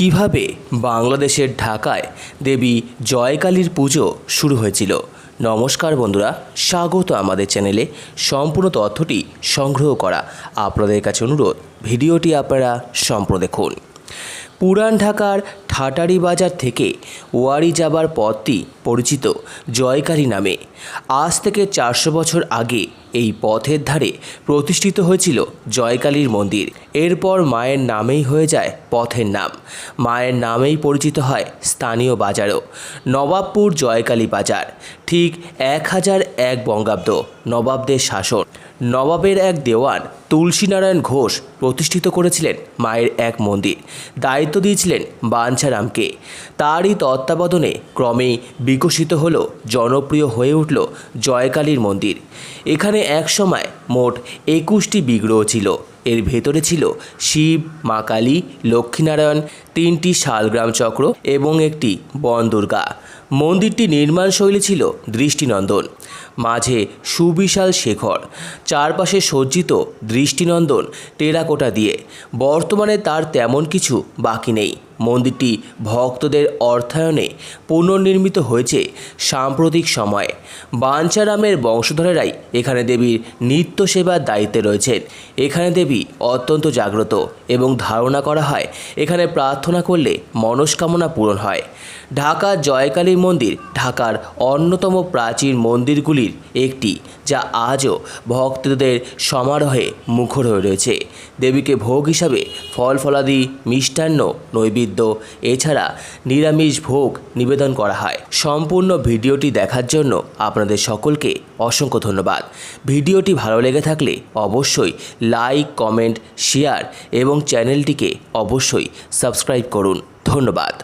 কিভাবে বাংলাদেশের ঢাকায় দেবী জয়কালীর পুজো শুরু হয়েছিল। নমস্কার বন্ধুরা, স্বাগত আমাদের চ্যানেলে। সম্পূর্ণ তথ্যটি সংগ্রহ করা আপনাদের কাছে অনুরোধ, ভিডিওটি আপনারা সম্পূর্ণ দেখুন। পুরান ঢাকার ঠাটারি বাজার থেকে ওয়ারি যাবার পথটি পরিচিত জয়কালী নামে। আজ থেকে 400 বছর আগে এই পথের ধারে প্রতিষ্ঠিত হয়েছিল জয়কালীর মন্দির। এরপর মায়ের নামেই হয়ে যায় পথের নাম, মায়ের নামেই পরিচিত হয় স্থানীয় বাজারও। নবাবপুর জয়কালী বাজার। ঠিক 1001 বঙ্গাব্দ, নবাবদের শাসন। নবাবের এক দেওয়ান তুলসীনারায়ণ ঘোষ প্রতিষ্ঠিত করেছিলেন মায়ের এক মন্দির, দায়িত্ব দিয়েছিলেন বাঞ্ছারামকে। তারই তত্ত্বাবধানে ক্রমেই বিকশিত হল, জনপ্রিয় হয়ে উঠল জয়কালীর মন্দির। এখানে একসময় মোট 21টি বিগ্রহ ছিল। এর ভেতরে ছিল শিব, মা কালী, লক্ষ্মীনারায়ণ, 3টি শালগ্রাম চক্র এবং একটি বনদুর্গা। মন্দিরটি নির্মাণশৈলী ছিল দৃষ্টিনন্দন। মাঝে সুবিশাল শেখর, চারপাশে সজ্জিত দৃষ্টিনন্দন টেরাকোটা দিয়ে। বর্তমানে তার তেমন কিছু বাকি নেই। মন্দিরটি ভক্তদের অর্থায়নে পুনর্নির্মিত হয়েছে সাম্প্রতিক সময়ে। বাঞ্ছারামের বংশধরেরাই এখানে দেবীর নিত্য সেবার দায়িত্বে রয়েছেন। এখানে দেবী অত্যন্ত জাগ্রত এবং ধারণা করা হয় এখানে প্রার্থনা করলে মনস্কামনা পূরণ হয়। ঢাকার জয়কালী মন্দির ঢাকার অন্যতম প্রাচীন মন্দিরগুলির একটি, যা আজও ভক্তদের সমারোহে মুখর হয়ে রয়েছে। দেবীকে ভোগ হিসাবে ফল ফলাদি, মিষ্টান্ন নৈবেদ্য, এছাড়া নিরামিষ ভোগ নিবেদন করা হয়। সম্পূর্ণ ভিডিওটি দেখার জন্য আপনাদের সকলকে অসংখ্য ধন্যবাদ। ভিডিওটি ভালো লেগে থাকলে অবশ্যই লাইক, কমেন্ট, শেয়ার এবং চ্যানেলটিকে অবশ্যই সাবস্ক্রাইব করুন। ধন্যবাদ।